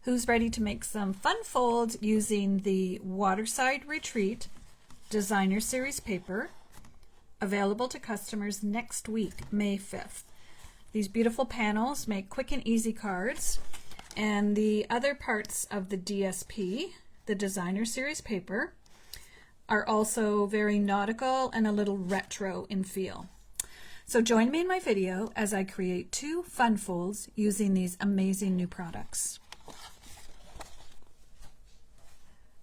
Who's ready to make some fun folds using the Waterside Retreat Designer Series paper, available to customers next week, May 5th. These beautiful panels make quick and easy cards, and the other parts of the DSP, the Designer Series paper, are also very nautical and a little retro in feel. So join me in my video as I create 2 fun folds using these amazing new products.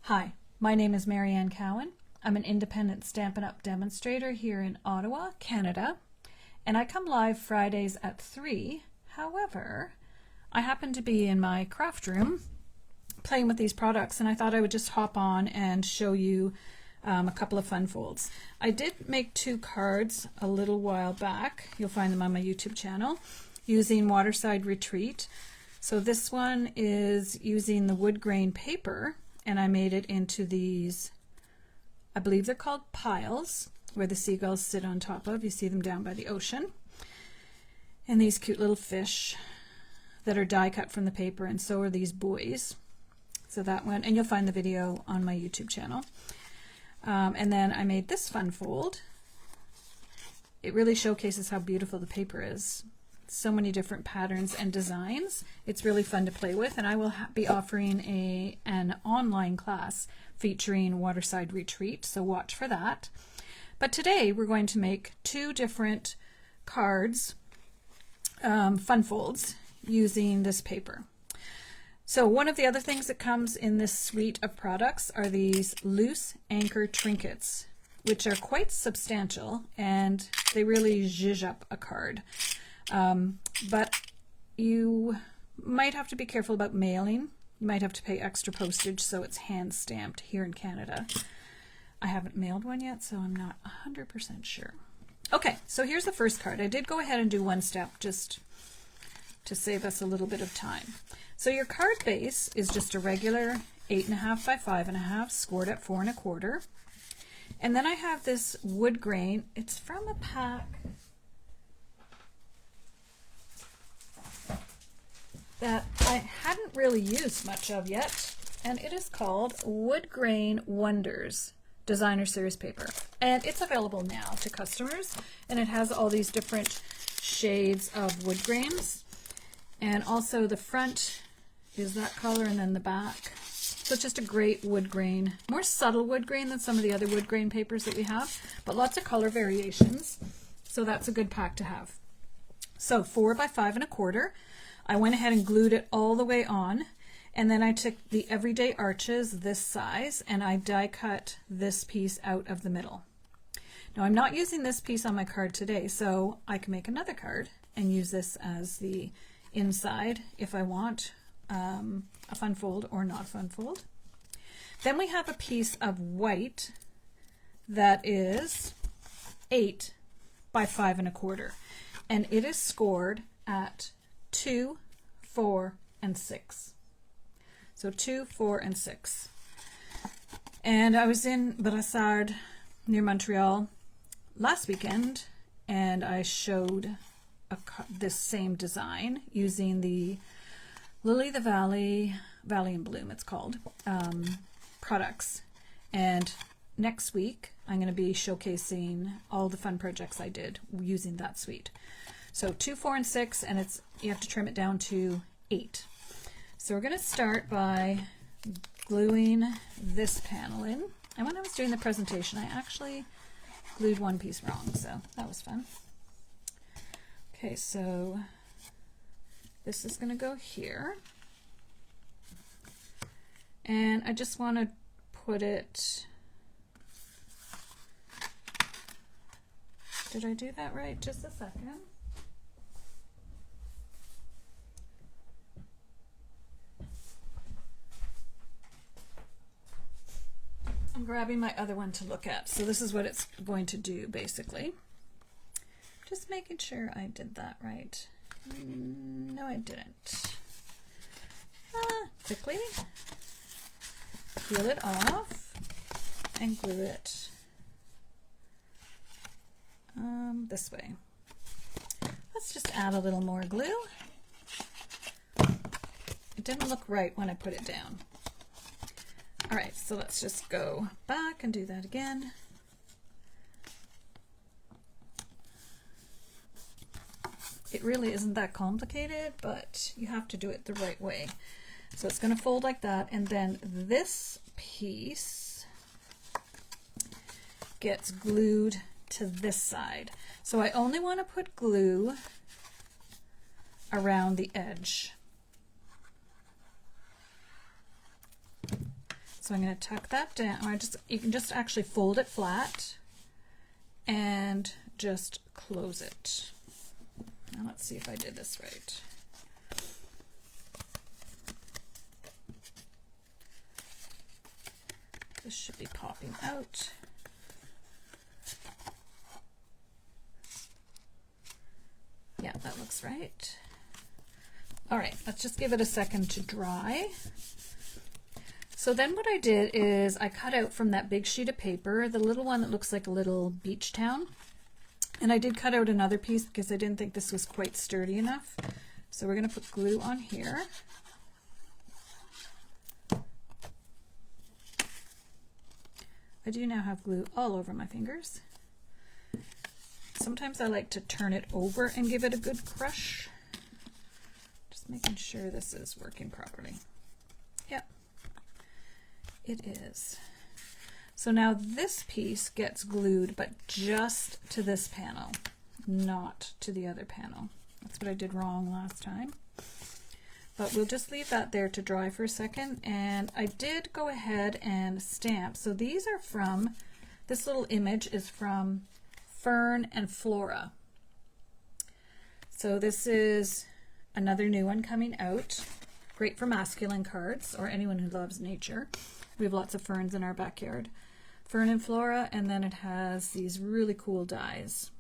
Hi, my name is Marianne Cowan. I'm an independent Stampin' Up! Demonstrator here in Ottawa, Canada, and I come live Fridays at 3. However, I happen to be in my craft room playing with these products, and I thought I would just hop on and show you a couple of fun folds. I did make 2 cards a little while back. You'll find them on my YouTube channel using Waterside Retreat. So this one is using the wood grain paper, and I made it into these, I believe they're called piles, where the seagulls sit on top of. You see them down by the ocean. And these cute little fish that are die cut from the paper, and so are these buoys. So that one, and you'll find the video on my YouTube channel. And then I made this fun fold. It really showcases how beautiful the paper is. So many different patterns and designs. It's really fun to play with, and I will be offering an online class featuring Waterside Retreat, so watch for that. But today we're going to make 2 different cards, fun folds, using this paper. So one of the other things that comes in this suite of products are these loose anchor trinkets, which are quite substantial, and they really zhuzh up a card. But you might have to be careful about mailing. You might have to pay extra postage, so it's hand stamped here in Canada. I haven't mailed one yet, so I'm not 100% sure. Okay, so here's the first card. I did go ahead and do one step just to save us a little bit of time. So your card base is just a regular 8.5 by 5.5, scored at 4 1/4. And then I have this wood grain. It's from a pack that I hadn't really used much of yet, and it is called Wood Grain Wonders Designer Series paper. And it's available now to customers, and it has all these different shades of wood grains. And also the front is that color, and then the back. So it's just a great wood grain, more subtle wood grain than some of the other wood grain papers that we have, but lots of color variations. So that's a good pack to have. So 4 by 5 1/4. I went ahead and glued it all the way on, and then I took the everyday arches this size, and I die cut this piece out of the middle. Now I'm not using this piece on my card today, so I can make another card and use this as the inside if I want a fun fold or not a fun fold. Then we have a piece of white that is 8 by 5 1/4, and it is scored at 2, 4, and 6. So 2, 4, and 6. And I was in Waterside near Montreal last weekend, and I showed this same design using the Lily the Valley in Bloom, it's called, products. And next week I'm going to be showcasing all the fun projects I did using that suite. So 2, 4, and 6, and you have to trim it down to 8. So we're going to start by gluing this panel in. And when I was doing the presentation, I actually glued one piece wrong, so that was fun. Okay, so this is going to go here. And I just want to put it... Did I do that right? Just a second. I'm grabbing my other one to look at. So this is what it's going to do, basically. Just making sure I did that right. No, I didn't. Quickly peel it off and glue it this way. Let's just add a little more glue. It didn't look right when I put it down. All right, so let's just go back and do that again. It really isn't that complicated, but you have to do it the right way. So it's going to fold like that, and then this piece gets glued to this side. So I only want to put glue around the edge. So I'm going to tuck that down. You can just actually fold it flat and just close it. Now let's see if I did this right. This should be popping out. Yeah, that looks right. All right, let's just give it a second to dry. So then what I did is I cut out from that big sheet of paper, the little one that looks like a little beach town. And I did cut out another piece because I didn't think this was quite sturdy enough. So we're going to put glue on here. I do now have glue all over my fingers. Sometimes I like to turn it over and give it a good crush. Just making sure this is working properly. Yep, it is. So now this piece gets glued, but just to this panel, not to the other panel. That's what I did wrong last time. But we'll just leave that there to dry for a second. And I did go ahead and stamp. So these are from, this little image is from Fern and Flora. So this is another new one coming out. Great for masculine cards or anyone who loves nature. We have lots of ferns in our backyard. Fern and Flora, and then it has these really cool dies.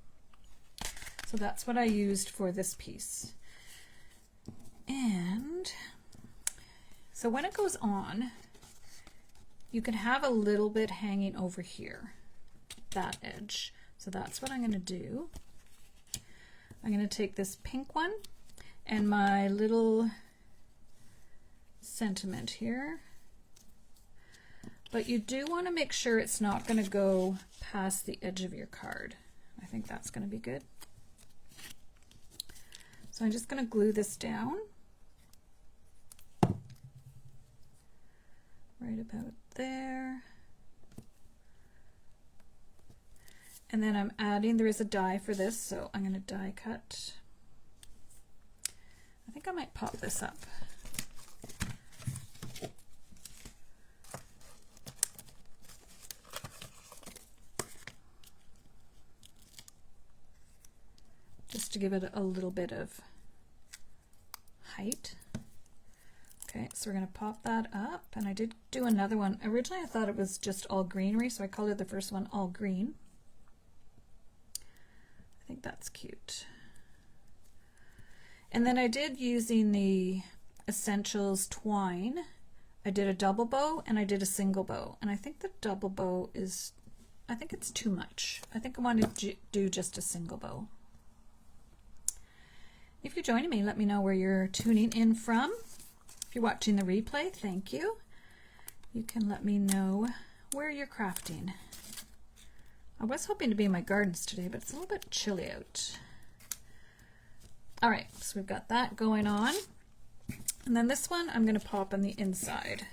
So that's what I used for this piece. And so when it goes on, you can have a little bit hanging over here, that edge. So that's what I'm going to do. I'm going to take this pink one and my little sentiment here. But you do want to make sure it's not going to go past the edge of your card. I think that's going to be good. So I'm just going to glue this down. Right about there. And then I'm adding, there is a die for this, so I'm going to die cut. I think I might pop this up. Just to give it a little bit of height. Okay, so we're going to pop that up, and I did do another one. Originally I thought it was just all greenery, so I called it the first one all green. I think that's cute. And then I did, using the Essentials twine, I did a double bow and I did a single bow. And I think the double bow is, I think it's too much. I think I want to do just a single bow. If you're joining me, let me know where you're tuning in from. If you're watching the replay, thank you. You can let me know where you're crafting. I was hoping to be in my gardens today, but it's a little bit chilly out. All right, so we've got that going on. And then this one I'm going to pop on the inside.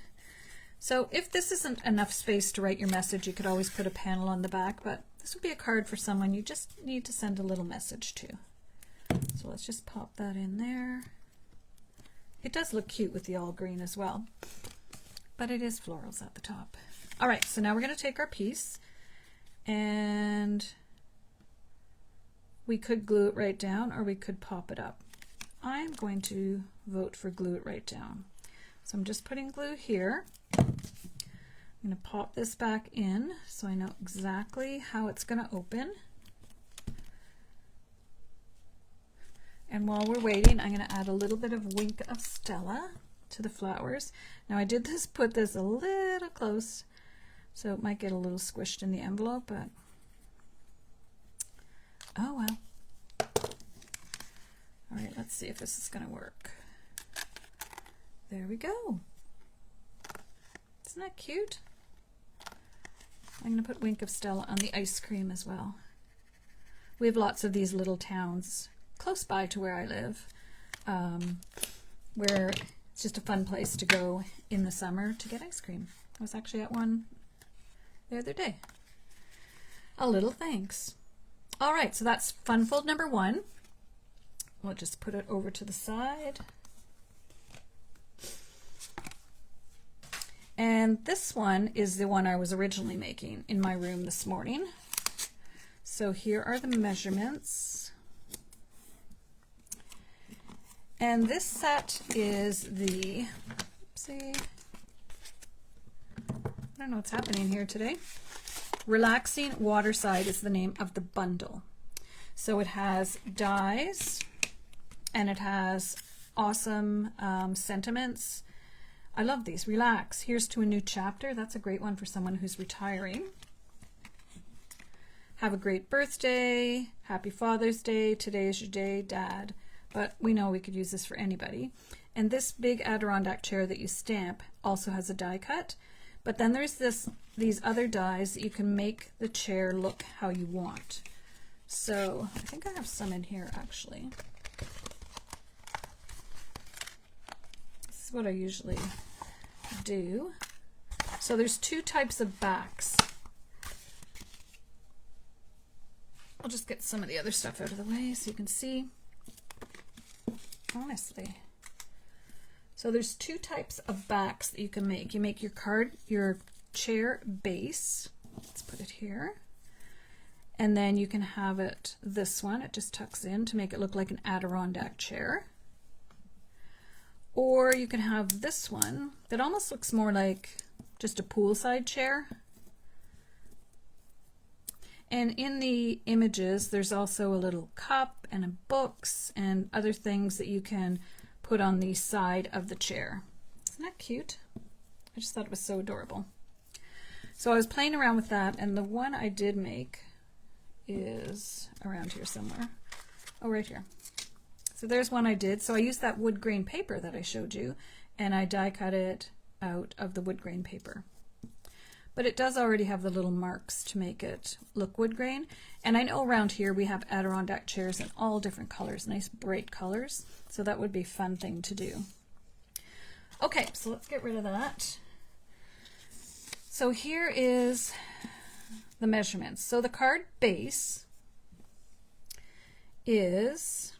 So if this isn't enough space to write your message, you could always put a panel on the back, but this would be a card for someone you just need to send a little message to. So let's just pop that in there. It does look cute with the all green as well, but it is florals at the top. All right, so now we're going to take our piece, and we could glue it right down or we could pop it up. I'm going to vote for glue it right down. So I'm just putting glue here. I'm going to pop this back in so I know exactly how it's going to open. And while we're waiting, I'm going to add a little bit of Wink of Stella to the flowers. Now I did put this a little close, so it might get a little squished in the envelope, but oh well. All right, let's see if this is going to work. There we go. Isn't that cute? I'm going to put Wink of Stella on the ice cream as well. We have lots of these little towns close by to where I live, where it's just a fun place to go in the summer to get ice cream. I was actually at one the other day. A little thanks. All right, so that's fun fold number 1. We'll just put it over to the side. And this one is the one I was originally making in my room this morning. So here are the measurements. And this set is the, oopsie, I don't know what's happening here today. Relaxing Waterside is the name of the bundle. So it has dies and it has awesome sentiments. I love these. Relax. Here's to a new chapter. That's a great one for someone who's retiring. Have a great birthday. Happy Father's Day. Today is your day, Dad. But we know we could use this for anybody. And this big Adirondack chair that you stamp also has a die cut. But then there's these other dies that you can make the chair look how you want. So I think I have some in here actually. This is what I usually do. So there's 2 types of backs. I'll just get some of the other stuff out of the way so you can see. Honestly. So there's 2 types of backs that you can make. You make your chair base. Let's put it here. And then you can have it this one. It just tucks in to make it look like an Adirondack chair. Or you can have this one that almost looks more like just a poolside chair. And in the images, there's also a little cup and a books and other things that you can put on the side of the chair. Isn't that cute? I just thought it was so adorable. So I was playing around with that, and the one I did make is around here somewhere. Oh, right here. So there's one I did. So I used that wood grain paper that I showed you, and I die cut it out of the wood grain paper. But it does already have the little marks to make it look wood grain. And I know around here we have Adirondack chairs in all different colors, nice bright colors. So that would be a fun thing to do. Okay, so let's get rid of that. So here is the measurements. So the card base is,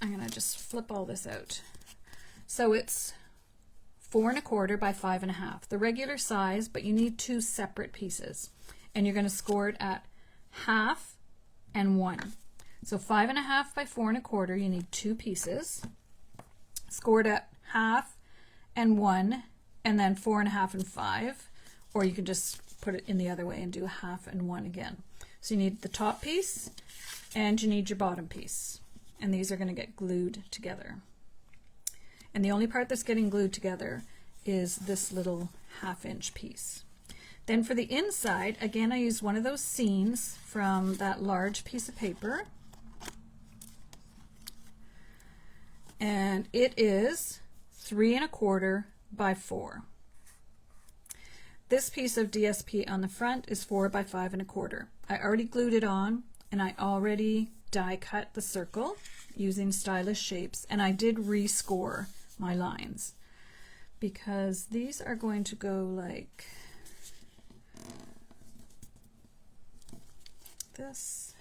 I'm going to just flip all this out. So it's 4 1/4 by 5 1/2, the regular size, but you need 2 separate pieces, and you're going to score it at 1/2 and 1. So 5 1/2 by 4 1/4, you need 2 pieces, scored at 1/2 and 1, and then 4 1/2 and 5, or you can just put it in the other way and do 1/2 and 1 again. So you need the top piece and you need your bottom piece, and these are going to get glued together. And the only part that's getting glued together is this little 1/2 inch piece. Then for the inside, again, I used one of those scenes from that large piece of paper. And it is 3 1/4 by 4. This piece of DSP on the front is 4 by 5 1/4. I already glued it on, and I already die cut the circle using stylish shapes, and I did rescore my lines because these are going to go like this,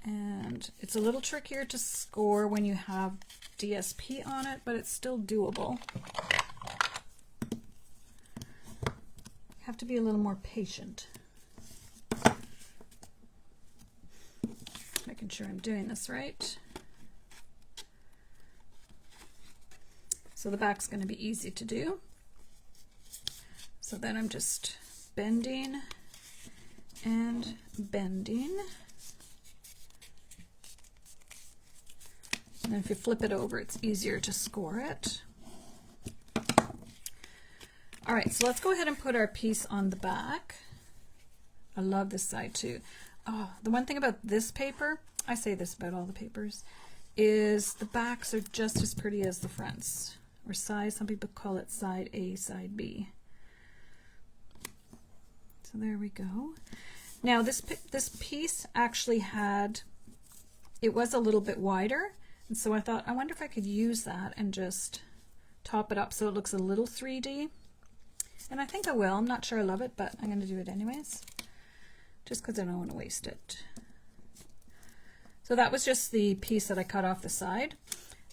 and it's a little trickier to score when you have DSP on it, but it's still doable. You have to be a little more patient. Making sure I'm doing this right. So the back's going to be easy to do. So then I'm just bending and bending. And then if you flip it over, it's easier to score it. All right, so let's go ahead and put our piece on the back. I love this side too. Oh, the one thing about this paper, I say this about all the papers, is the backs are just as pretty as the fronts, or side, some people call it side A, side B. So there we go. Now this piece actually had, it was a little bit wider, and so I thought, I wonder if I could use that and just top it up so it looks a little 3D. And I think I will. I'm not sure I love it, but I'm going to do it anyways, just because I don't want to waste it. So that was just the piece that I cut off the side.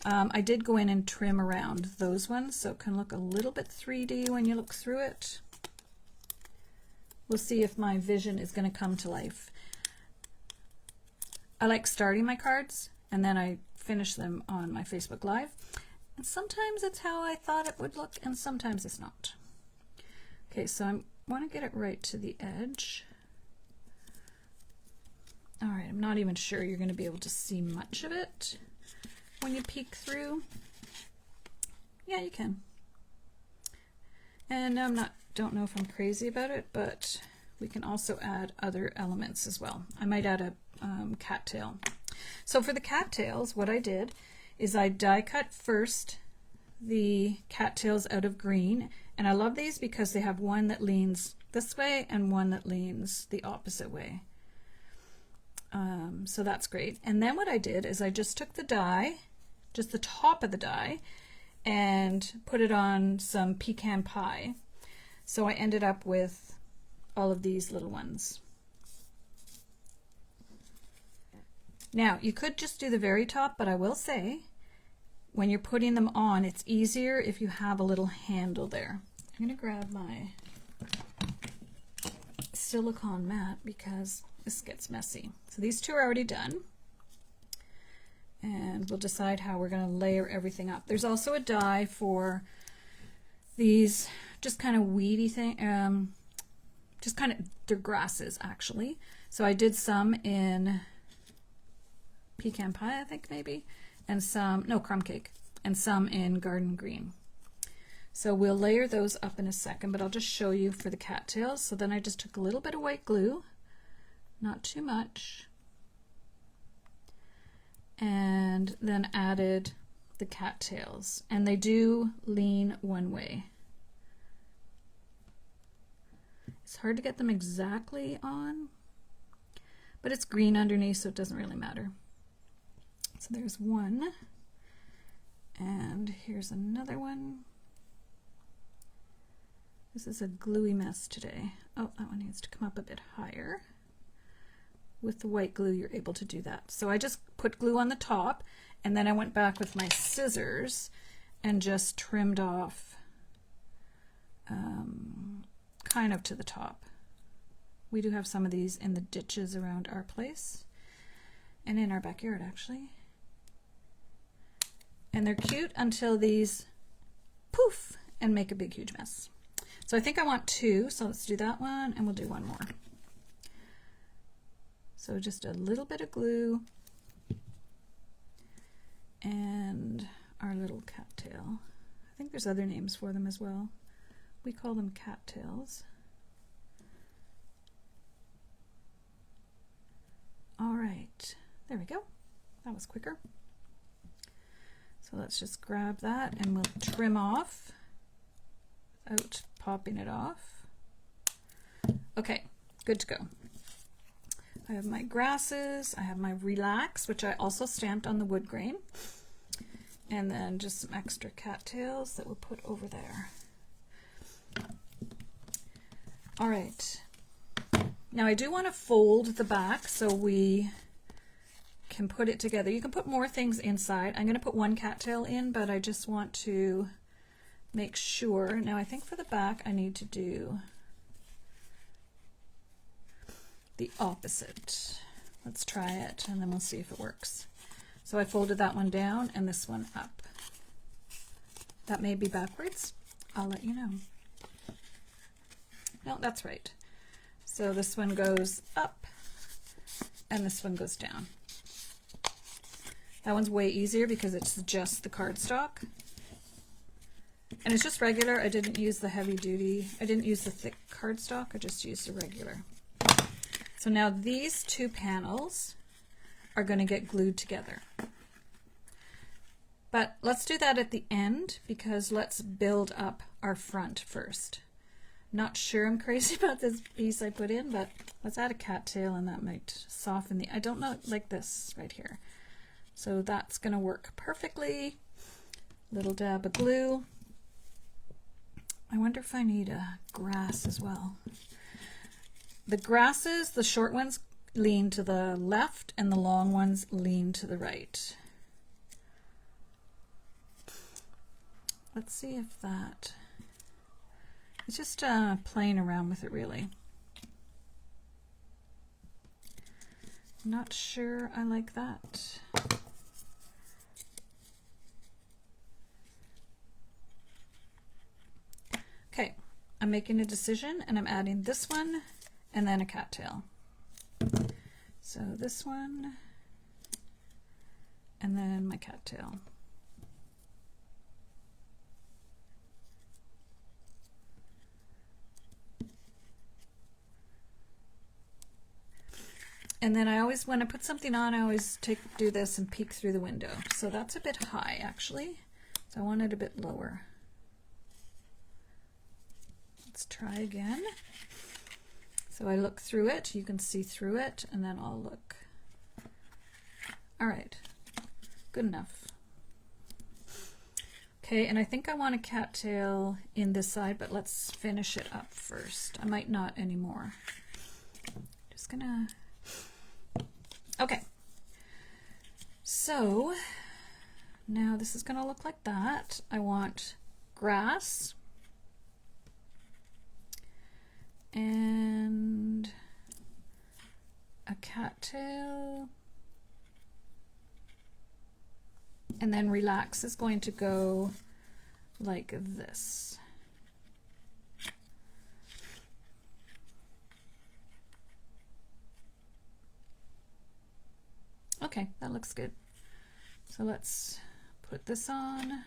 I did go in and trim around those ones so it can look a little bit 3D when you look through it. We'll see if my vision is going to come to life. I like starting my cards and then I finish them on my Facebook Live. And sometimes it's how I thought it would look and sometimes it's not. Okay, so I want to get it right to the edge. All right, I'm not even sure you're going to be able to see much of it when you peek through. Yeah, you can. And don't know if I'm crazy about it, but we can also add other elements as well. I might add a cattail. So for the cattails, what I did is I die cut first the cattails out of green, and I love these because they have one that leans this way and one that leans the opposite way. So that's great. And then what I did is I just took the die, just the top of the die, and put it on some pecan pie. So I ended up with all of these little ones. Now you could just do the very top, but I will say when you're putting them on, it's easier if you have a little handle there. I'm going to grab my silicone mat because this gets messy. So these two are already done. And we'll decide how we're going to layer everything up. There's also a die for these just kind of weedy thing, just kind of, they're grasses actually. So I did some in pecan pie, I think maybe, and some, no, crumb cake, and some in garden green. So we'll layer those up in a second, but I'll just show you for the cattails. So then I just took a little bit of white glue, not too much, and then added the cattails, and they do lean one way. It's hard to get them exactly on, but it's green underneath, so it doesn't really matter. So there's one, and here's another one. This is a gluey mess today. Oh, that one needs to come up a bit higher. With the white glue, you're able to do that. So I just put glue on the top, and then I went back with my scissors and just trimmed off kind of to the top. We do have some of these in the ditches around our place and in our backyard actually. And they're cute until these poof and make a big huge mess. So I think I want two, so let's do that one and we'll do one more. So just a little bit of glue and our little cattail. I think there's other names for them as well. We call them cattails. All right, there we go. That was quicker. So let's just grab that and we'll trim off without popping it off. Okay, good to go. I have my grasses, I have my relax, which I also stamped on the wood grain, and then just some extra cattails that we'll put over there. All right, now I do want to fold the back so we can put it together. You can put more things inside. I'm going to put one cattail in, but I just want to make sure. Now I think for the back I need to do the opposite. Let's try it and then we'll see if it works. So I folded that one down and this one up. That may be backwards. I'll let you know. No, that's right. So this one goes up and this one goes down. That one's way easier because it's just the cardstock. And it's just regular. I didn't use the heavy duty. I didn't use the thick cardstock. I just used the regular. So now these two panels are going to get glued together. But let's do that at the end because let's build up our front first. Not sure I'm crazy about this piece I put in, but let's add a cattail and that might soften the, I don't know, like this right here. So that's gonna work perfectly. Little dab of glue. I wonder if I need a grass as well. The grasses, the short ones, lean to the left and the long ones lean to the right. Let's see if that, it's just playing around with it really. Not sure I like that. Okay, I'm making a decision and I'm adding this one and then a cattail. So this one and then my cattail. And then I always, when I put something on, I always do this and peek through the window. So that's a bit high actually. So I want it a bit lower. Let's try again. So I look through it, you can see through it, and then I'll look. All right, good enough. Okay, and I think I want a cattail in this side, but let's finish it up first. I might not anymore. Just gonna, okay. So now this is gonna look like that. I want grass and a cattail, and then relax is going to go like this. Okay, that looks good. So let's put this on.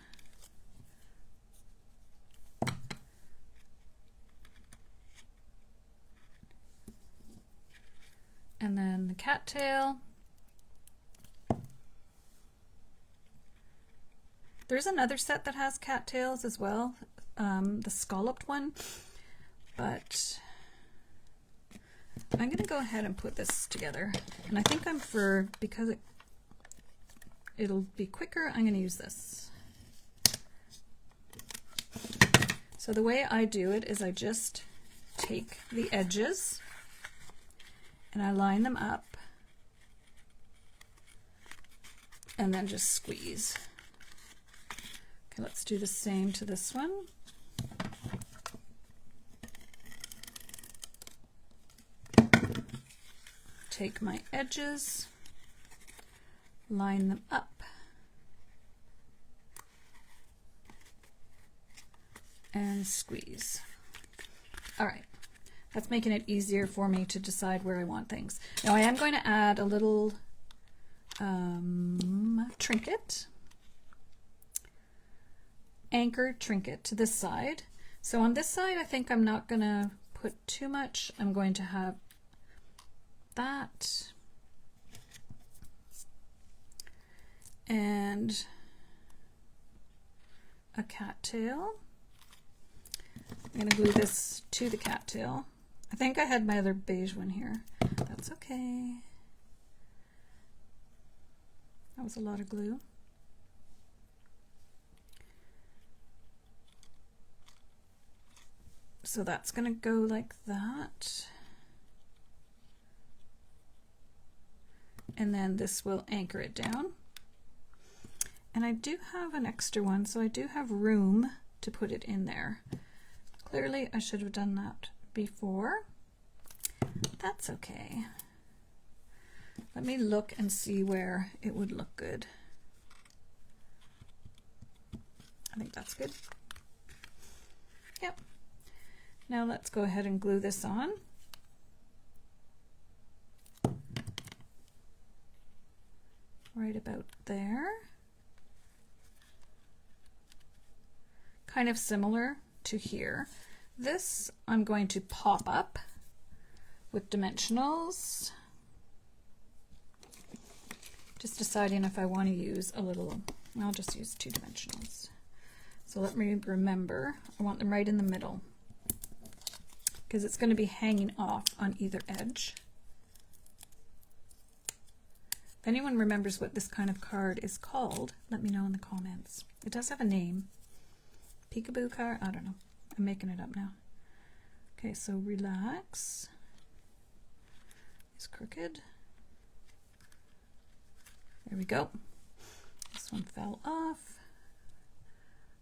And then the cattail. There's another set that has cattails as well, the scalloped one, but I'm going to go ahead and put this together. And I think because it'll be quicker, I'm going to use this. So the way I do it is I just take the edges and I line them up and then just squeeze. Okay, let's do the same to this one. Take my edges, line them up, and squeeze. All right. That's making it easier for me to decide where I want things. Now I am going to add a little trinket, anchor trinket to this side. So on this side, I think I'm not going to put too much. I'm going to have that and a cattail. I'm going to glue this to the cattail. I think I had my other beige one here. That's okay. That was a lot of glue. So that's going to go like that. And then this will anchor it down. And I do have an extra one, so I do have room to put it in there. Clearly, I should have done that before. That's okay. Let me look and see where it would look good. I think that's good. Yep. Now let's go ahead and glue this on. Right about there. Kind of similar to here. This I'm going to pop up with dimensionals. Just deciding if I want to use a little I'll just use 2 dimensionals. So let me remember, I want them right in the middle because it's going to be hanging off on either edge. If anyone remembers what this kind of card is called, let me know in the comments. It does have a name. Peekaboo card? I don't know. I'm making it up now. Okay, so relax. It's crooked. There we go. This one fell off.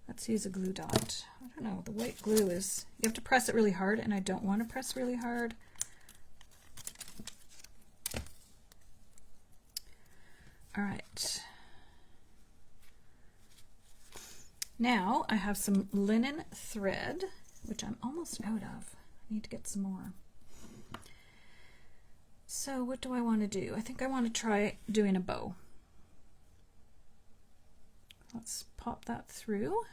Let's use a glue dot. I don't know, the white glue is, you have to press it really hard, and I don't want to press really hard. All right. Now I have some linen thread, which I'm almost out of. I need to get some more. So what do I want to do? I think I want to try doing a bow. Let's pop that through.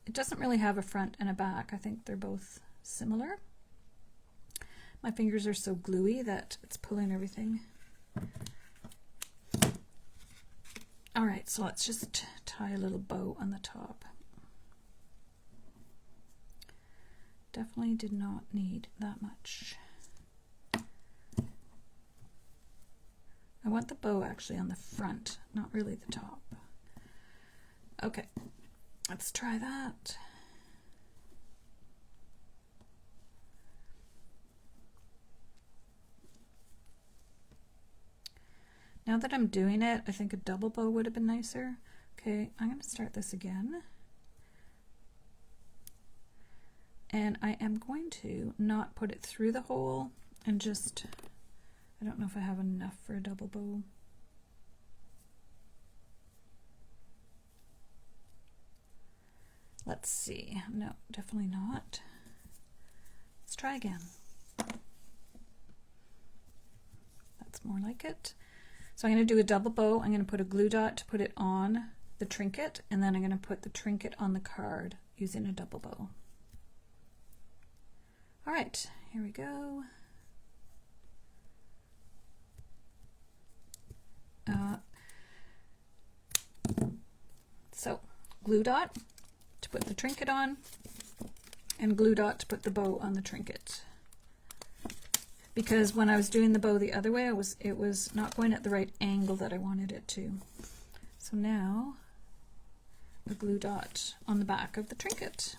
It doesn't really have a front and a back. I think they're both similar. My fingers are so gluey that it's pulling everything. All right, so let's just tie a little bow on the top. Definitely did not need that much. I want the bow actually on the front, not really the top. Okay, let's try that. Now that I'm doing it, I think a double bow would have been nicer. Okay, I'm going to start this again. And I am going to not put it through the hole and just, I don't know if I have enough for a double bow. Let's see. No, definitely not. Let's try again. That's more like it. So I'm going to do a double bow. I'm going to put a glue dot to put it on the trinket, and then I'm going to put the trinket on the card using a double bow. All right, here we go. So glue dot to put the trinket on, and glue dot to put the bow on the trinket. Because when I was doing the bow the other way, it was not going at the right angle that I wanted it to. So now a glue dot on the back of the trinket.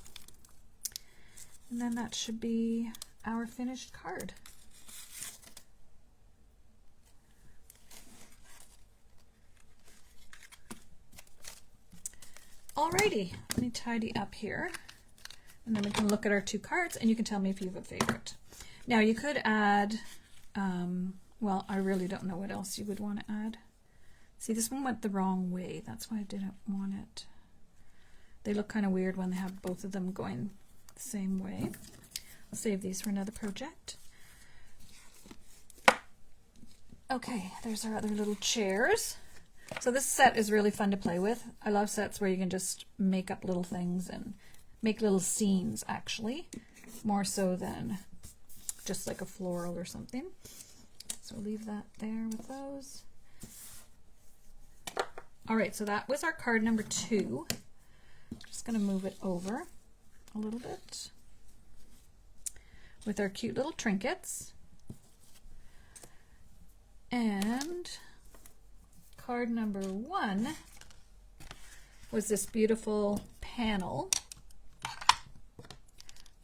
And then that should be our finished card. Alrighty, let me tidy up here. And then we can look at our 2 cards and you can tell me if you have a favorite. Now you could add, well, I really don't know what else you would want to add. See, this one went the wrong way. That's why I didn't want it. They look kind of weird when they have both of them going the same way. I'll save these for another project. Okay, there's our other little chairs. So this set is really fun to play with. I love sets where you can just make up little things and make little scenes, actually, more so than just like a floral or something. So we'll leave that there with those. All right, so that was our card number 2. Just going to move it over a little bit with our cute little trinkets. And card number 1 was this beautiful panel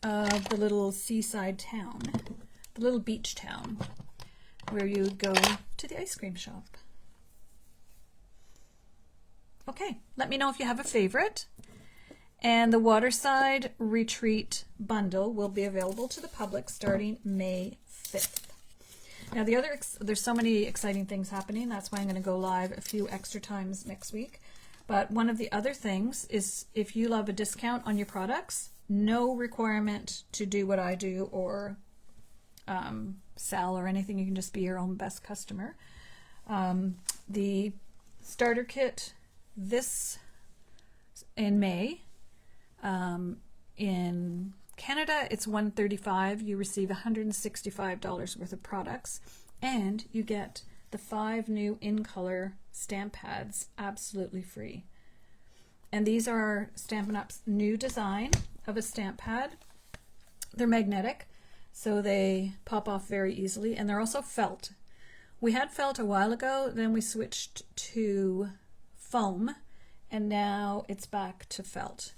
of the little seaside town, the little beach town, where you would go to the ice cream shop. Okay, let me know if you have a favorite. And the Waterside Retreat bundle will be available to the public starting May 5th. Now there's so many exciting things happening. That's why I'm going to go live a few extra times next week. But one of the other things is if you love a discount on your products, no requirement to do what I do or sell or anything. You can just be your own best customer. The starter kit this in May. In Canada, it's $135. You receive $165 worth of products, and you get the 5 new in color stamp pads absolutely free. And these are Stampin' Up's new design of a stamp pad. They're magnetic, so they pop off very easily, and they're also felt. We had felt a while ago, then we switched to foam, and now it's back to felt.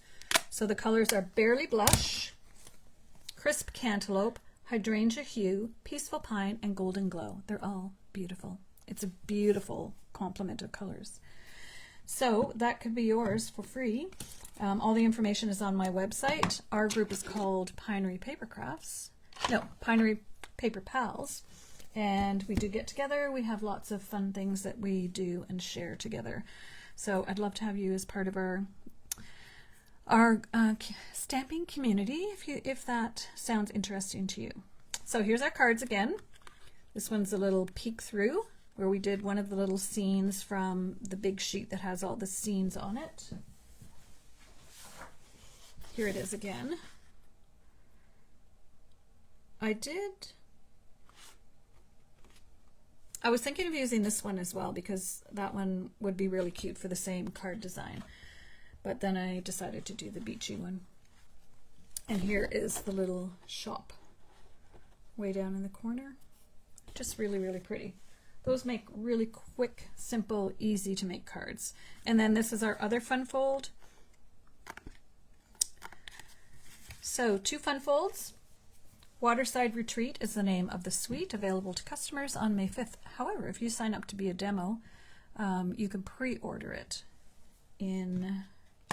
So the colors are Barely Blush, Crisp Cantaloupe, Hydrangea Hue, Peaceful Pine, and Golden Glow. They're all beautiful. It's a beautiful complement of colors. So that could be yours for free. All the information is on my website. Our group is called Pinery Paper Pals. And we do get together. We have lots of fun things that we do and share together. So I'd love to have you as part of our stamping community if that sounds interesting to you. So here's our cards again. This one's a little peek through where we did one of the little scenes from the big sheet that has all the scenes on it. Here it is again. I was thinking of using this one as well because that one would be really cute for the same card design. But then I decided to do the beachy one. And here is the little shop way down in the corner. Just really, really pretty. Those make really quick, simple, easy to make cards. And then this is our other fun fold. So 2 fun folds. Waterside Retreat is the name of the suite, available to customers on May 5th. However, if you sign up to be a demo, you can pre-order it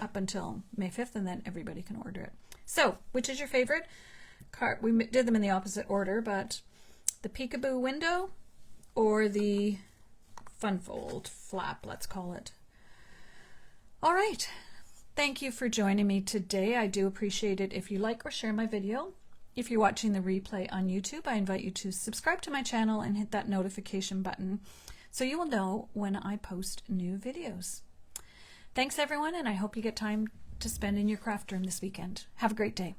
up until May 5th, and then everybody can order it. So, which is your favorite card? We did them in the opposite order, but the peekaboo window or the fun fold flap, let's call it. All right. Thank you for joining me today. I do appreciate it if you like or share my video. If you're watching the replay on YouTube, I invite you to subscribe to my channel and hit that notification button so you will know when I post new videos. Thanks everyone, and I hope you get time to spend in your craft room this weekend. Have a great day.